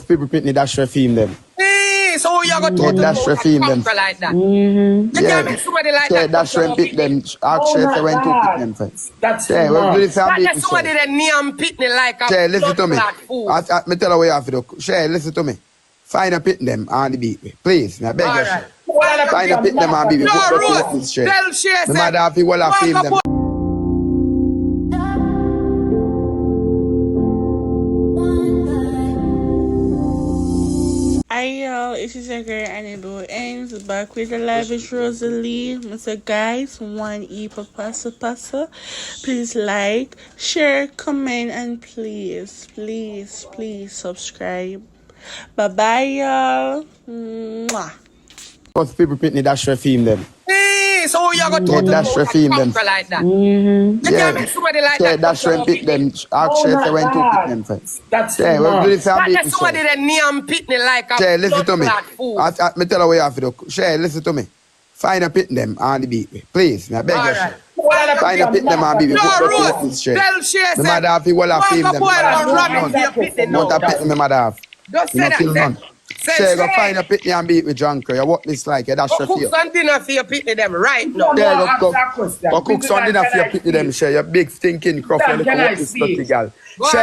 People Pitney dash refime them. Hey, so you're going to dash refime them. like that. You can't make somebody like that. Dash refime them. Actually, if I went to pick them first. That's Shay, what do you say? That's somebody that name Pitney like a Shay, listen to me. I tell you what you have to do. Shay, listen to me. Find a pit them and the beat me. Please, I beg you. Right. Find a pit them and beat me. No, Rose, tell Shay, the mother have people have film them. Yo, it is your girl Annabelle Ames back with the live with Rosealee. Mr. Guys, 1E for passa. Please like, share, comment, and please subscribe. Bye bye, y'all. Mwah. Because people Pitney dash refime them. Hey, so you're going to dash refime them. like that. You can't make somebody like that. Dash refime them. Actually, if I went to pick them first. That's Shay, what do you say? That's somebody that name Pitney like a Shay, listen to me. I tell you what you have to do. Shay, listen to me. Find a pit them and the beat me. Please, I beg you. Find a pit them and beat me. No, Rose, tell Shay, the mother have people have film them. Not a pit them mother have. Just say that. Shay, go find a pitney and beat with Junker. You what this like? That's your cook some dinner for your pitney them right now. Go cook some dinner for your pitney them, Shay. You big stinking crop. Shay,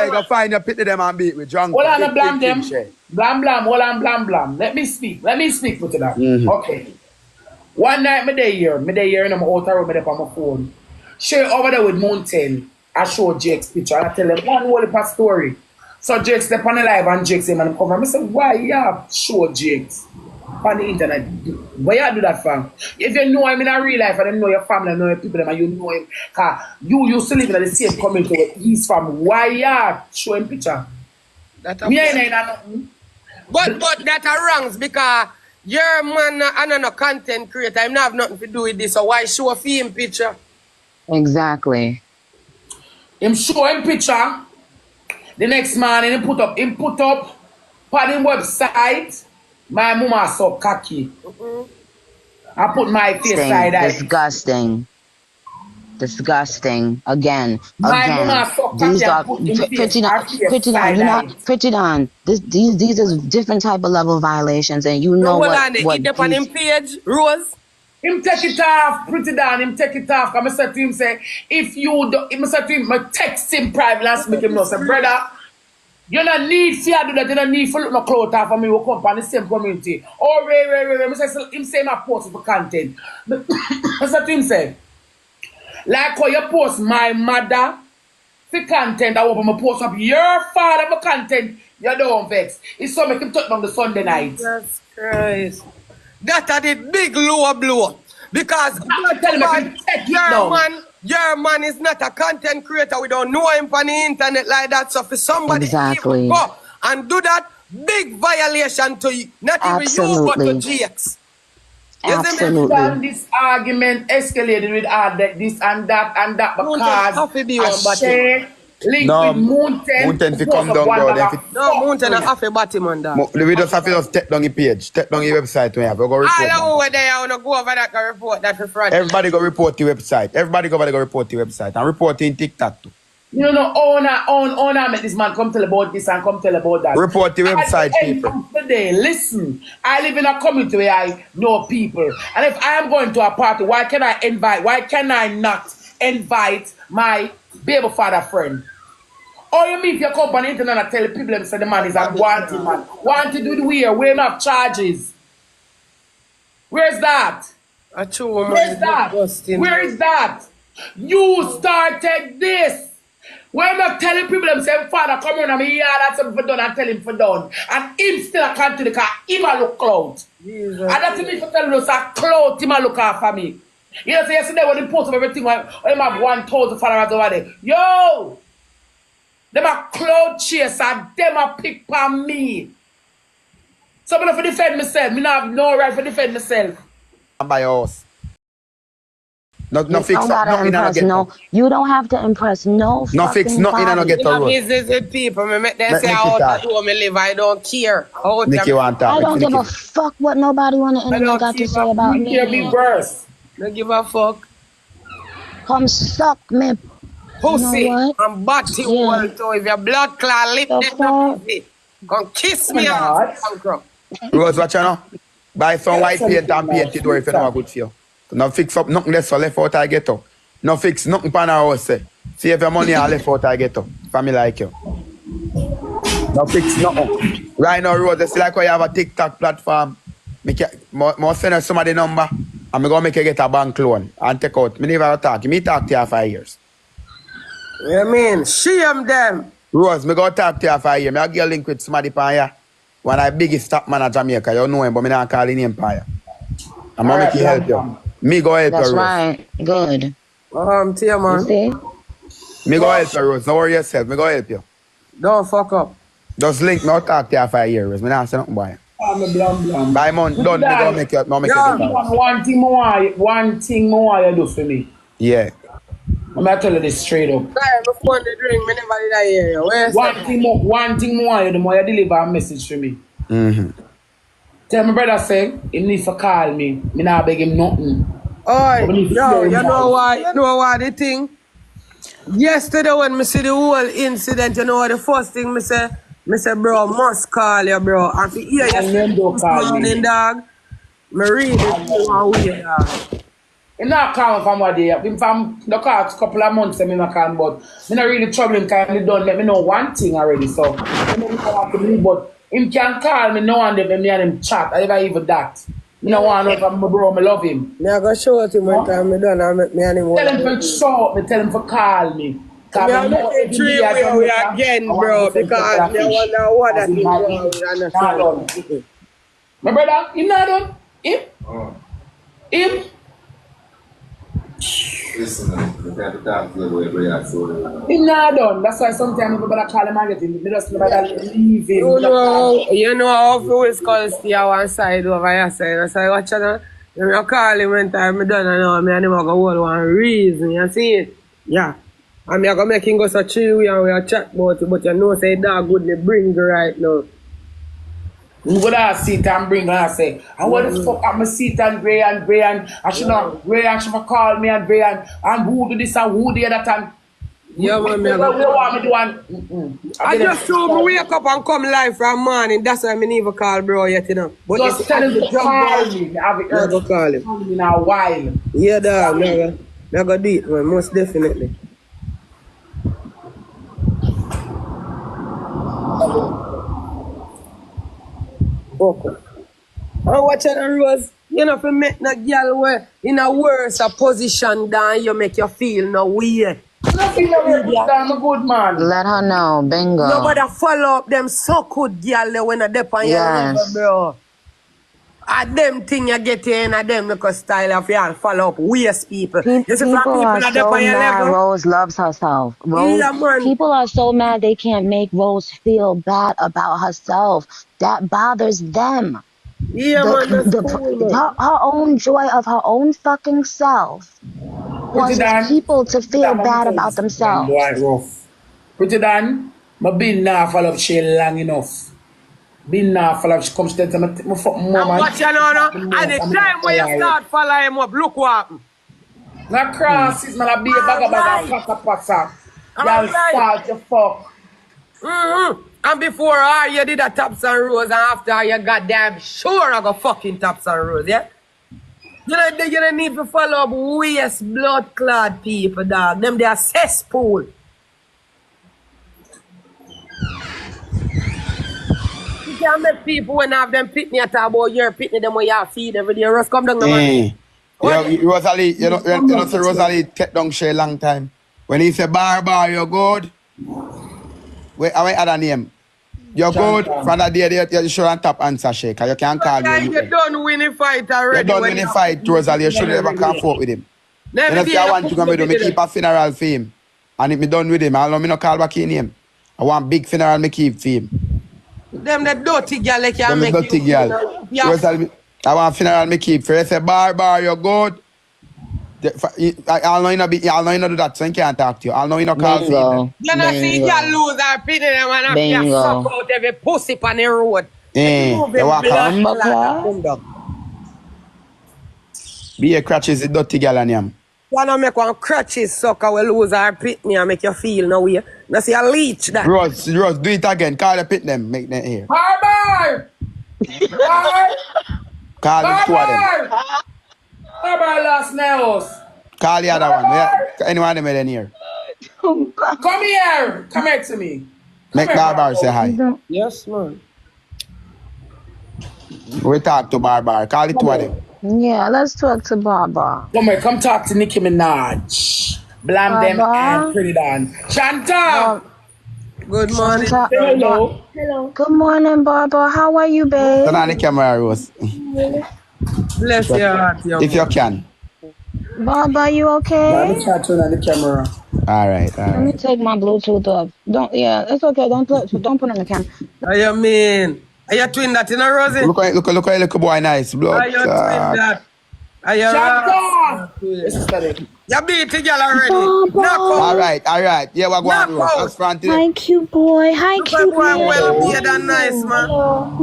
go find a pitney them and beat with Junker. Hold on, Blamdem. Hold on, Blam. Let me speak for that. Okay. One night, me there here, in my outer room, me there on my phone. Shay over there with Mountain. I show Jake's picture and I tell him one whole story. So Jake step on the live and Jake say, man, come. I say, why you show Jake on the internet? Why you do that for? If you know him in a real life and you know your family and know your people and you know him, cause you used to live in the same community where he's from, why you show him picture? But that are wrongs because your man and no content creator, I have nothing to do with this, so why show a film picture? Exactly. Him show him picture. The next morning, he put up on his website, my mama so cocky. I put my face side eye. Disgusting. Again. Mama so cocky. These are Prettidoњ. These are different type of level violations, and you know what up on him page, Rose. Him take it off, Prettidoњ, him take it off. I said to him, say, if you do, I said to him, I text him private and make him know, say, brother, you don't need to do that, you don't need to look no clothes off for me, we come from the same community. Oh, I said, him say my post for content. I said to him, say, like how you post my mother for content, I open my post up your father for content, you don't vex. It's so make him touch on the Sunday night. Jesus Christ. That are the big lower blow. Because your man is not a content creator. We don't know him on the internet like that. So for somebody to go and do that, big violation to you. Not even you, but to GX. Absolutely. This argument escalated with this and that because Shay link with Mountain to come down there. No, Mountain and half a bottom on that. We just have to just take down the page, take down the website we have. We go report. I don't know whether you want to go over that and report that for fraud. Everybody go report the website. Everybody go over there go report the website and report in TikTok too. You know, owner make this man come tell about this and come tell about that. Report the website, people. Today, listen, I live in a community where I know people. And if I am going to a party, why can I not invite my baby father friend? Or you mean if you come on the internet and tell people and say the man is a wanted man. Wanted do the we're not charges. Where's that? Where's that? Where is that? You started this. We're not telling people them say, Father, come on, I'm here, that's something for done, and tell him for done. And him still a continue because him a look clout. And that's me for telling us a clout, him a look after me. You know, so yesterday when he posted everything, when him have 1,000 followers over there. Yo! Them a cloud chase and them a pick on me. So I'm going to defend myself. Me not have no right to defend myself. I'm by yours. No You fix don't gotta impress you don't have to impress no fix nothing and no get to road. Business with people. Me make them say how to me live. I don't care. Nikki want to I don't give a fuck what nobody on the internet got to say about me. Don't give a fuck. Come suck me. Pussy and body world. So if your blood clot lip, that's not pussy. Come kiss me out. Rose, watch you know. Buy some white paint and paint it door if you know what good for you. No fix up nothing less so left out I get up. No fix nothing pan our house say. See if your money are left out I get up. Family like you. No fix nothing. Right now, Rose, it's like when you have a TikTok platform. More send her some of the number and I'm gonna make you get a bank loan and take out. Me never talk. Me talk to you 5 years. You mean shame them? Rose, me go talk to you 5 years. Me get a link with somebody pan here. One of the biggest stock man in Jamaica. You know him, but me not call him name pan here. I'm gonna make you help you. Me go help you, Rose. That's right. Good. To you, man. You see? Me go help you, Rose. Don't worry yourself. Me go help you. Don't fuck up. Just link me out talk to you 5 years, Rose. Me not say nothing boy. Blam. By month done, me go make you get out. One thing more you do for me. Yeah. I'm gonna tell you this straight up. Sorry, before the drink, me never did I hear you. One thing more you do, more you deliver a message for me. Tell my brother say, he needs to call me. Me not beg him nothing. Oh, yo, you know why the thing? Yesterday when me see the whole incident, you know what the first thing me say, bro, must call you, bro. And for hear you this morning, dog, me really want to hear, dog. I'm not calling from what day. From the past couple of months, I'm not calling, but I'm not really troubling because he done let me know one thing already. So, I don't know what to believe, but him can call me now and then, me and him chat. I never even that. I don't want to know if my bro, I love him. Me I go show it to him one time, me done, and me and him. Tell him to show me, tell him to call me. Me are making 3 way again, bro, because me wonder what that is wrong. My brother, him not done? Him? Listen, you can't talk to you about it. Him not done. That's why sometimes people call him and get him. They just never leave him. You know how few calls stay on one side over your side. So I watch it. You call him when time I done and now me and him go hold one reason. You see it? Yeah. And me I go make him go so chill we and we chat about it, but you know say dog good they bring right now. You go to sit and bring her and say, and what the fuck I'm a sit and Gray and I should not Gray and she call me and Gray and who do this and who do that and yeah, man, what want me do one? I just told me wake up and come live from morning. That's why I never even call bro yet, you know. But just tell him to call me. I have it go call him in a while. Yeah, dog, me go do it, man, most definitely. Okay. And watch out, Rose. You know, if you make the girl in a worse position than you make you feel no way. I'm a good man. Let her know. Bingo. Nobody follow up them so good girl when they dip on your level, bro. At them thing you get in, at them look a style of you follow up waste people. People are so mad Rose loves herself. People are so mad they can't make Rose feel bad about herself. That bothers them. Yeah, her own joy of her own fucking self wants people to feel bad about themselves. Prettidoњ, I've been now follow up Shay long enough. Been now follow up, she comes to me fucking mama. Watch you now, and the time when you start following him up, look what happened. Now crosses, man, I be a bag of pata. Y'all start to fuck. And before you did a Taps and Rose, and after you got damn sure I got fucking Taps and Rose, yeah? You don't need to follow up waste blood clot people, dog. Them they are cesspool. You can't make people when have them pitney at about your pitney them when you feed every day. Rose come down the man. Rosealee, you know say Rosealee take down Shay long time. When he say bar, you're good. Wait, I wait other name. You're good. From that day, you should on top answer, Shay, because you can't call me. You done win a fight already. You done win a fight, Rosealee. You should never come forth with him. You know, if I want to come with him, I keep a funeral for him. And if me done with him, I don't call back in him. I want big funeral, me keep for him. Them the dirty girl like you make dirty girl. Rosealee, I want funeral, me keep for you. Say, bar, you're good. I'll know you not do that, so I can't talk to you. I'll know you not call for you. You know, see you lose our pity them and have to suck out every pussy on the road. You walk out. Be a crutch is a dirty girl on him. wanna make one crutches sucker will lose our pitney and make you feel no way. Now see a leech that. Rose, do it again. Call the pit them. Make them here. Barbar! Barbar! Call the two of them. Barbar! Barbar lost nails. Call the other one. Yeah. Anyone of them in here. Come here. Come here to me. Make Barbar say hi. Yes, man. We talk to Barbar. Call the two of them. Yeah, let's talk to Baba. Come here, come talk to Nicki Minaj. Blamdem and Prettidoڨ. Shanta! Good morning. Hello. Good morning, Baba. How are you, babe? Turn on the camera, Rose. Bless your heart, young If you can. Baba, you Let okay? me try to turn on the camera. All right. Let me take my Bluetooth off. It's okay. Don't put on the camera. How you mean? Are you twin that, you know, Rosie? Look at little boy nice. Are Blood. you twin that? Are you Shanta! This is steady. You beat the girl already. Baba. Knock All out. right. Yeah, we're going to Knock out. Rose. Front Hi, cute boy. Hi, Look at cute boy boy. well behaved and nice, man.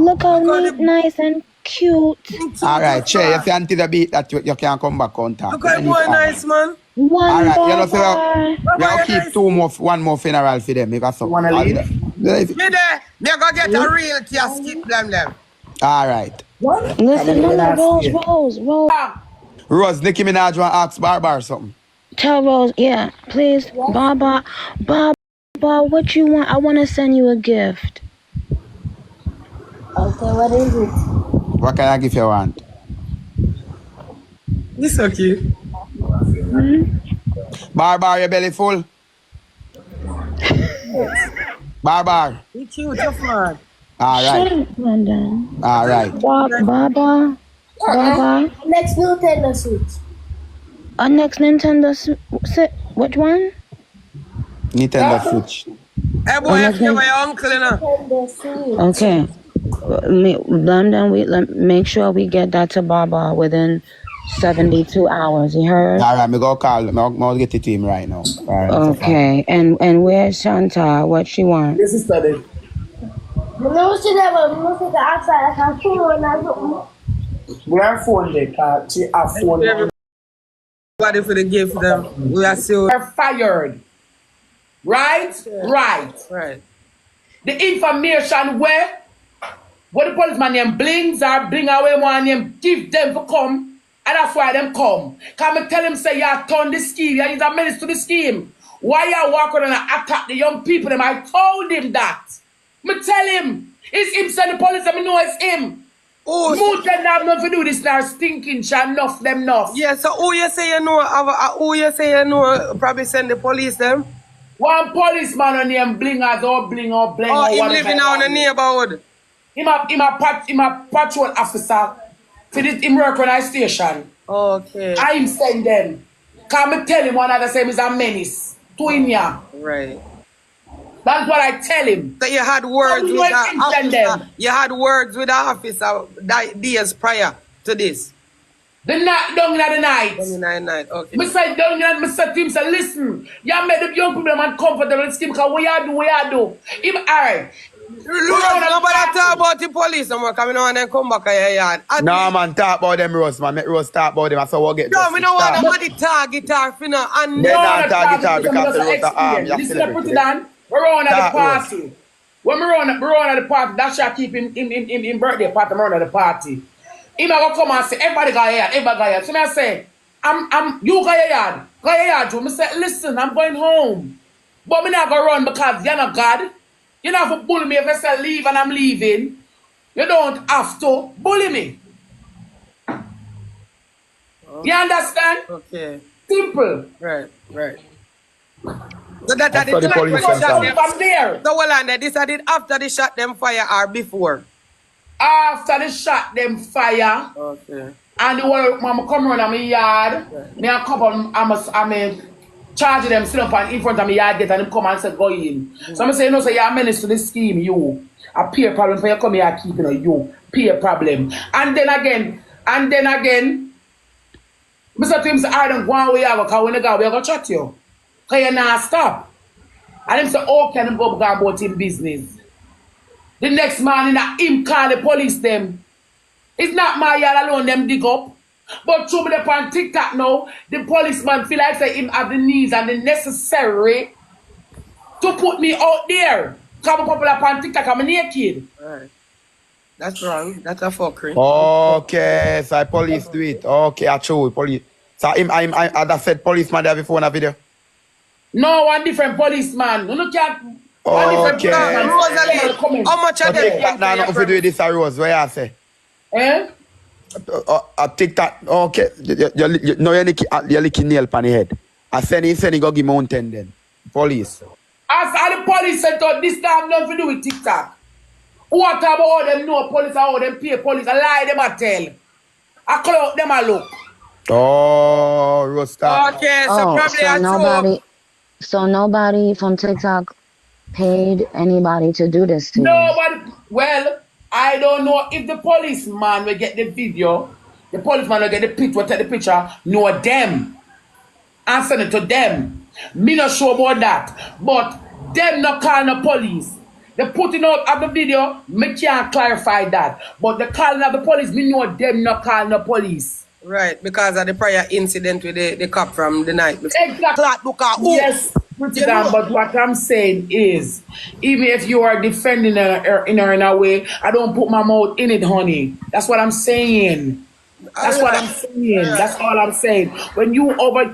Look how Look at neat, nice, and cute. All right, Shay, if you until the beat that you can come back on time. Look at boy nice, man. One All right, you know, Baba. we will keep one more funeral for them. Because Wanna leave? Me there, me go get a real casket, them. All right. Listen, no, Rose. Rose, Nicki Minaj want to ask Barbar something. Tell Rose, yeah, please. Baba, what you want? I want to send you a gift. Okay, what is it? What can I give you want? This so cute. Barbar, your belly full? Barbar. You cute, you're fun. All Shut right. up, Blamdem. All right. Baba. Next Nintendo Switch. Our next Nintendo which one? Nintendo Switch. Hey boy, if you my uncle, you know. Nintendo Switch. Okay. Blamdem, make sure we get that to Baba within 72 hours. You heard? All right, me go call. I'll get it to him right now. All right. Okay. And where's Shanta? What she want? This is steady. You know what you never look at the outside like I'm cool and I don't. We are phone there, car. She have phone. Everybody for the gift, them. We are still. They're fired. Right? Right. Right. The information where the policeman name blings or bring away one name, give them for come. And that's why them come. Come and tell him, say, you turn the scheme. You is a menace to the scheme. Why you walk around and attack the young people? Them? I told him that. Me tell him. It's him, send the police, and me know it's him. Oh, Mood them have nothing to do this now. Stinking shall enough them enough. yeah, so who you say you know, probably send the police them? One policeman on him blingers or bling or bling. Oh, or him whatever. living now in the neighborhood. Him a patrol officer. For this, him work on a station. Okay. I him send them. Come and tell him one other same is a menace to him here. Right. That's what I tell him. So you had words with Send the officer. them. You had words with the officer days prior to this. The night down in the night. 29 okay. Me say down in the, me say to him, say, listen, you made the young people man comfortable in scheme, because what you do. Him, alright. Nobody talk about the police no more, because we don't want them come back to your yard. No, man, talk about them, Rose, man. Make Rose talk about them. That's how we'll get No, we don't want them justice. at the target off, you know, and They No, not no, target target, because the because Rose are armed. You have Listen to to put put it it on. We're on at That the party. When we're on at the party, that shall keep him birthday party, we're on at the party. He might go come and say, everybody got here, everybody got here. So I say, you got your yard, Joe. I say, listen, I'm going home. But me not going to run because you're not God. You don't have to bully me if I say leave and I'm leaving. You don't have to bully me. You understand? okay. Simple. Right. So that After did the police shot sent them. From there. So well, and this I did after they shot them fire or before? After they shot them fire, Okay. and the one mama come around my yard, me a couple, I'm charge them sit up in front of my yard gate and them come and say go in. So I'm saying, no, say you're a menace to the scheme, you. A peer problem for you come here keeping you. Peer problem. And then again, Mr. Tim say, I don't go away, because when you go, we're going to chat you. Because you not stop. And him say, oh, can him go about him business? The next morning, him call the police them. It's not my yard alone them dig up. But through me up on TikTok now, the policeman feel like say him have the needs and the necessary to put me out there. Come up on TikTok, I'm naked. Right. That's wrong. That's a fuckery. Okay, so police do it. Okay, I show police. So I said policeman there before in a video. No, one different policeman. No, look at one different policeman. Rosealee, how much are they paying now nothing to do with this, Rose. Where I say? Eh? I take that. Okay, you're licking nail on the head. I send he go give mountain then. Police. As the police said, this time nothing to do with TikTok. What about all them know police or all them pay police? I lie them I tell. I call out them I look. Oh, Rosta. Okay, so probably so nobody from TikTok paid anybody to do this to you? Nobody. Well, I don't know if the policeman will get the video, the policeman will get the picture, will take the picture, know them. And send it to them. Me not sure about that. But them not calling the police. The putting out of the video, me can't clarify that. But the calling of the police, me know them not calling the police. right, because of the prior incident with the cop from the night before. Exactly. Yes, but what I'm saying is, even if you are defending her in a way, I don't put my mouth in it, honey. That's what I'm saying. That's what I'm saying. That's all I'm saying. When you over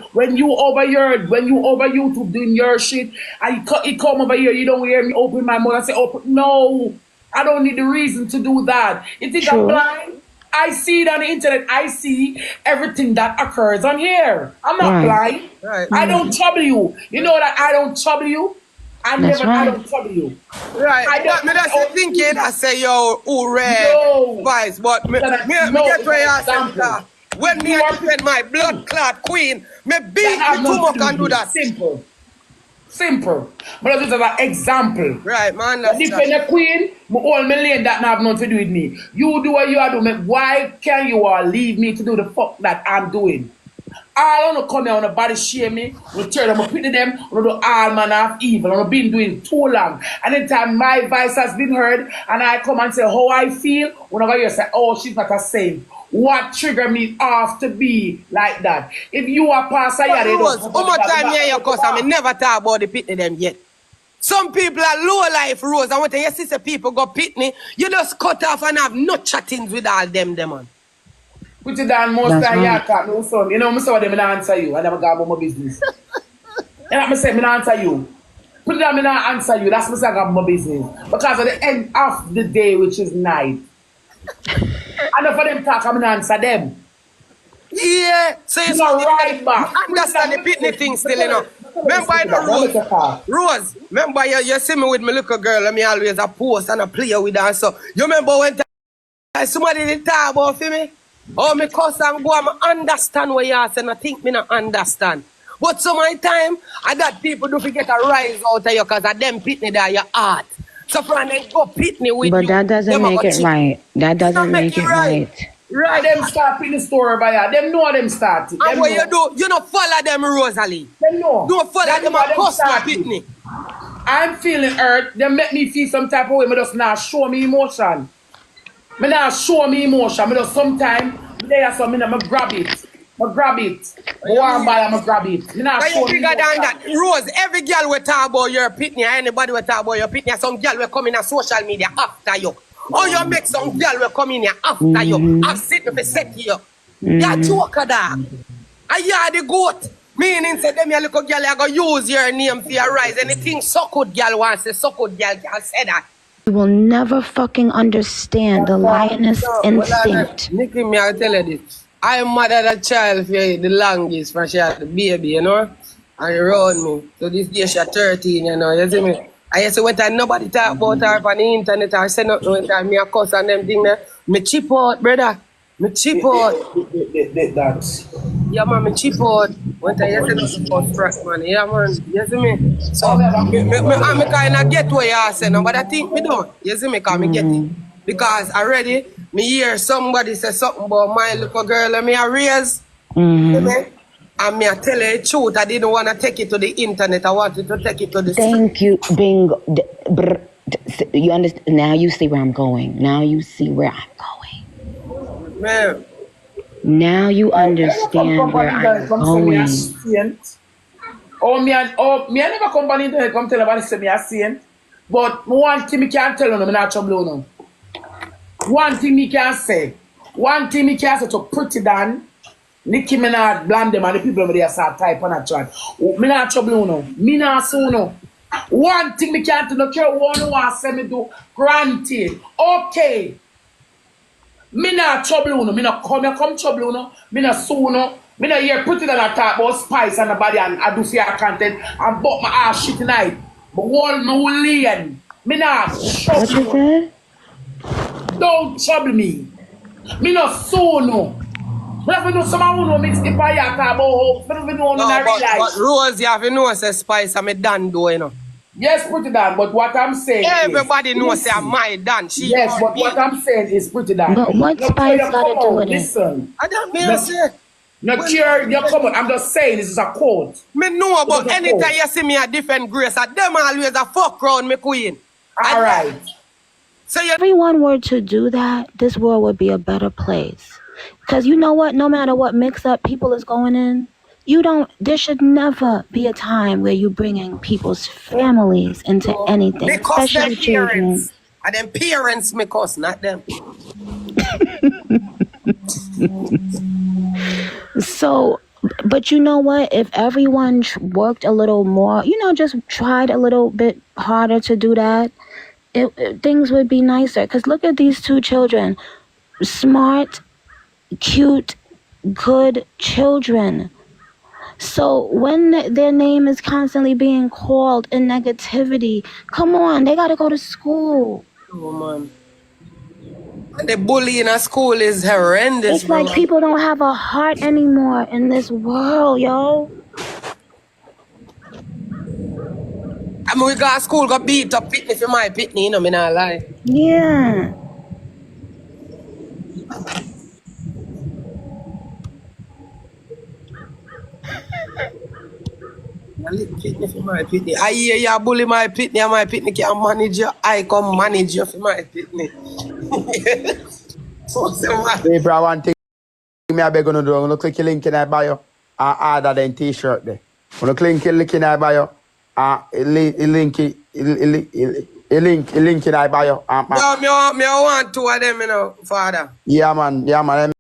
YouTube doing your shit, and you come over here, you don't hear me open my mouth and say, open. No, I don't need the reason to do that. You think I'm blind? I see it on the internet. I see everything that occurs on here. I'm not blind. Right. I don't trouble you. You know that I don't trouble you. I don't trouble you. Right. I just thinking, I say, yo, who red vice, but me get where you say, when me defend my blood clot queen, me beat me too much and do that. Simple. But this is an example. Right, man. But defend the queen, all me lane that have nothing to do with me. You do what you are doing. Why can you all leave me to do the fuck that I'm doing? I don't come here on a body shame me. We turn them, we pity them, we do all manner of evil. I've been doing too long. And in time my voice has been heard, and I come and say how I feel, whenever you say, oh, she's not a saint. What triggered me off to be like that? If you are pastor, how much time here you cause I never talk about the pitney them yet. Some people are low life, Rose. I want to hear sister people go pitney. You just cut off and have no chattings with all them on. Put it down most time you talk, no son. You know, I saw them and answer you. I never got about my business. And I say, I answer you. Put it down and I answer you. That's what I got my business. Because at the end of the day, which is night. And for them talk, I'm going to answer them. Yeah. So you right back. Understand the pitney thing still, you know. Remember, Rose, remember you see me with my little girl, and me always a post and a play with her. So you remember when somebody did talk about for me? Oh, me cuss and go, I understand what you are saying. I think me not understand. But some of the time, I that people do forget a rise out of you because of them pitney there, your heart. So from them go pitney with you. But that doesn't make it right. That doesn't make it right. Right, them start in the store by ya. Them know them start it. And what you do, you don't follow them, Rosealee. Them know. Don't follow them and cuss my pitney. I'm feeling hurt. They make me feel some type of way. Me just not show me emotion. Me not show me emotion. Me just sometimes there are some me grab it. I grab it. I grab it. Me not show me bigger than that. Rose, every girl will talk about your pitney. Anybody will talk about your pitney. Some girl will come in on social media after you. Or you make some girl will come in here after you. I've seen me set you. You're joker that. And you're the goat. Meaning say them your little girl you go use your name for your rise. Anything so good girl wants to so good girl can say that. You will never fucking understand the lioness instinct. Nicky, me I'll tell you this. I mothered a child for the longest for she had the baby, you know? And around me. So this day she's 13, you know, you see me? I used to wait and nobody talk about her on the internet or say nothing when time me a cuss and them thing there. Me chip out, brother. Me chip out. Yeah, man, me chip out. When time you say nothing about crack, man. Yeah, man. You see me? So, me kind of get what you say now, but I think me don't. You see me? Because me get it. Because already, me hear somebody say something about my little girl and me a raise. You see? And me I tell you the truth, I didn't want to take it to the internet. I wanted to take it to the Thank you, bingo. You understand? Now you see where I'm going. Now you see where I'm going. Man, Now you understand where I'm going. Me I never come on internet come tell about say me a saint. But one thing me can tell you, me not trouble you. One thing me can say. One thing me can say to Prettidoњ, NICKI me not Blamdem and the people over there start type on a chat. Me not trouble you no. Me not so no. One thing me can tell you, no care what you want say me do, granted. Okay. Me not trouble you no. Me not come trouble you no. Me not so no. Me not hear Prettidoњ talk about spice and the body and I do see our content and bought my ass shit tonight. But wall no lane. Me not trouble What you said? Don't trouble me. Me not so no. Me have to know someone who know mix the fire talk about how. Me don't know no, but Rose, you have to know say spice and me done do, you know. Yes, Prettidoњ, but what I'm saying everybody is, knows say I'm my done. She yes, but what I'm saying is Prettidoњ. But what spice got to do with it? Listen. I don't mean say. No care, you come on. I'm just saying this is a quote. Me know about anytime you see me a different grace, I them always a fuck round me queen. All right. So If everyone were to do that, this world would be a better place. Because you know what? No matter what mix-up people is going in, there should never be a time where you bringing people's families into anything, because especially children. And them parents me cuss, not them. So, but you know what? If everyone worked a little more, just tried a little bit harder to do that, things would be nicer. Because look at these two children. Smart, cute, good children. So when their name is constantly being called in negativity, come on, they got to go to school. Oh, man. And the bullying at school is horrendous. It's like people don't have a heart anymore in this world, yo. I mean, we got to school, got beat up pitney for my pitney, me not lie. Yeah. I hear you bully my pitney and my pitney can't manage you. I come manage you for my pitney. If I want to me I beg you to do, I'm going to click the link in my bio and order the t-shirt there. I'm going to click the link in my bio and link in my bio. No, me want two of them, father. Yeah, man.